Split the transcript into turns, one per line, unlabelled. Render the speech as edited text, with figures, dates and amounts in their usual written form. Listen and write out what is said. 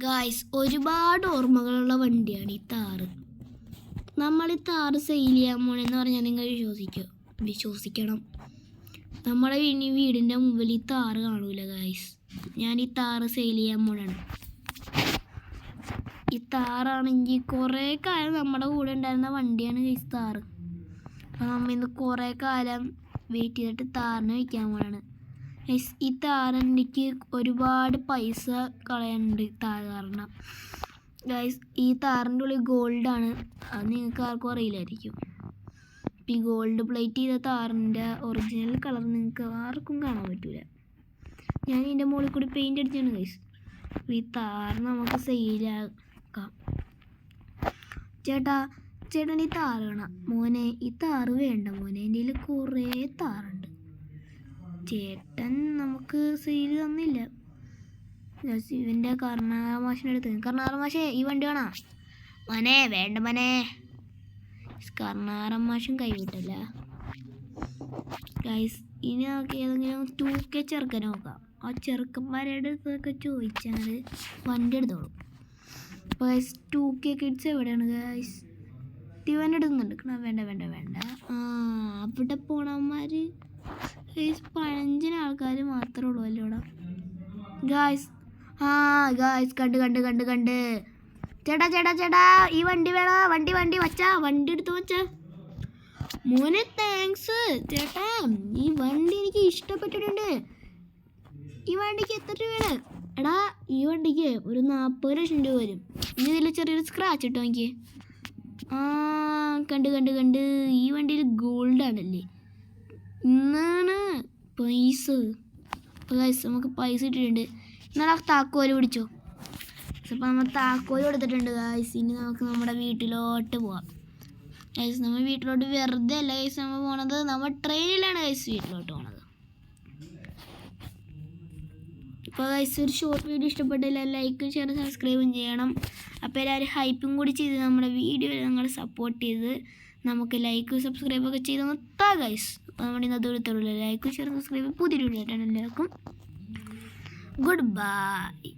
Guys, ഒരുപാട് ഓർമ്മകളുള്ള വണ്ടിയാണ് ഈ താറ്. നമ്മൾ ഈ താറ് സെയിൽ ചെയ്യാൻ പോണെന്ന് പറഞ്ഞാൽ നിങ്ങൾ വിശ്വസിക്കണം. നമ്മുടെ വീടിൻ്റെ മുമ്പിൽ ഈ താറ് കാണൂല ഗായ്സ്. ഞാൻ ഈ താറ് സെയിൽ ചെയ്യാൻ പോണാണ്. ഈ താറാണെങ്കിൽ കുറേ കാലം നമ്മുടെ കൂടെ ഉണ്ടായിരുന്ന വണ്ടിയാണ് ഈ താറ്. അപ്പം നമ്മൾ ഇന്ന് കുറേ കാലം വെയിറ്റ് ചെയ്തിട്ട് താറിന് വയ്ക്കാൻ പോണാണ്. ഈ താറെനിക്ക് ഒരുപാട് പൈസ കളയാനുണ്ട് താറ് കാരണം. ഗൈസ്, ഈ താറിൻ്റെ ഉള്ളിൽ ഗോൾഡാണ്. അത് നിങ്ങൾക്ക് ആർക്കും അറിയില്ലായിരിക്കും. ഈ ഗോൾഡ് പ്ലേറ്റ് ചെയ്ത താറിൻ്റെ ഒറിജിനൽ കളർ നിങ്ങൾക്ക് ആർക്കും കാണാൻ പറ്റില്ല. ഞാൻ ഇതിൻ്റെ മുകളിൽ കൂടി പെയിൻ്റ് അടിച്ചാണ് ഗൈസ്. ഈ താറ് നമുക്ക് സെയിലാക്കാം. ചേട്ടൻ ഈ താറ് കാണാം. മോനെ, ഈ താറ് വേണ്ട മോനെ, എൻ്റെ കയ്യിൽ കുറേ താറുണ്ട്. ചേട്ടൻ നമുക്ക് സെയിൽ തന്നില്ല. ഇവൻ്റെ കർണാടക മാഷിൻ്റെ അടുത്ത്. കർണാടക മാഷേ, ഈ വണ്ടി വേണോ മോനെ? വേണ്ട മോനെ. കർണാടക മാഷും കൈവിട്ടില്ല ഗൈസ്. ഇനി നമുക്ക് ഏതെങ്കിലും 2K ചെറുക്കനെ നോക്കാം. ആ ചെറുക്കന്മാരുടെ അടുത്തൊക്കെ ചോദിച്ചാൽ വണ്ടി എടുത്തോളും. അപ്പോൾ ഗൈസ്, 2K കിഡ്സ് എവിടെയാണ് ഗൈസ്? ഇവൻ്റെ അടുത്തുനിന്ന് എടുക്കണം. വേണ്ട വേണ്ട വേണ്ട. അവിടെ പോണവന്മാർ ഗൈസ് പഴഞ്ചൻ ആൾക്കാർ മാത്രമേ ഉള്ളൂ അല്ലേ ഇവിടെ ഗായ്സ്. ഗായ്സ്, കണ്ട് ചേട്ടാ ഈ വണ്ടി വേണോ? വണ്ടി വച്ചാ, വണ്ടി എടുത്ത് വച്ചാ മോനെ. താങ്ക്സ് ചേട്ടാ, ഈ വണ്ടി എനിക്ക് ഇഷ്ടപ്പെട്ടിട്ടുണ്ട്. ഈ വണ്ടിക്ക് എത്ര രൂപയാണ്? എടാ, ഈ വണ്ടിക്ക് ഒരു 40 ലക്ഷം രൂപ വരും. ഇനി ഇതിൽ ചെറിയൊരു സ്ക്രാച്ച് ഇട്ടോ എനിക്ക്. കണ്ട് ഈ വണ്ടിയിൽ ഗോൾഡാണല്ലേ. ഇന്നാണ് പൈസ. ഗൈസ്, നമുക്ക് പൈസ ഇട്ടിട്ടുണ്ട്. എന്നാൽ ആ താക്കോല് പിടിച്ചോ. അപ്പോൾ നമ്മൾ താക്കോല് കൊടുത്തിട്ടുണ്ട് ഗൈസ്. ഇനി നമുക്ക് നമ്മുടെ വീട്ടിലോട്ട് പോവാം ഗൈസ്. നമ്മൾ വീട്ടിലോട്ട് വെറുതെ അല്ല ഗൈസ് നമ്മൾ പോണത്, നമ്മൾ ട്രെയിനിലാണ് ഗൈസ് വീട്ടിലോട്ട് പോണത്. അപ്പോൾ ഗൈസ്, ഒരു ഷോർട്ട് വീഡിയോ ഇഷ്ടപ്പെട്ടില്ല ലൈക്കും ഷെയറും സബ്സ്ക്രൈബും ചെയ്യണം. അപ്പോൾ എല്ലാവരും ഹൈപ്പും കൂടി ചെയ്ത് നമ്മുടെ വീഡിയോ നിങ്ങൾ സപ്പോർട്ട് ചെയ്ത് നമുക്ക് ലൈക്കും സബ്സ്ക്രൈബൊക്കെ ചെയ്ത് നിർത്താം ഗൈസ്. അപ്പോൾ നമ്മുടെ ഇന്നത്തെ ദൂരത്തുള്ള ലൈക്കും ഷെയറും സബ്സ്ക്രൈബ് പുതിയൊരു വീഡിയോ ആയിട്ടാണ്. എല്ലാവർക്കും ഗുഡ് ബൈ.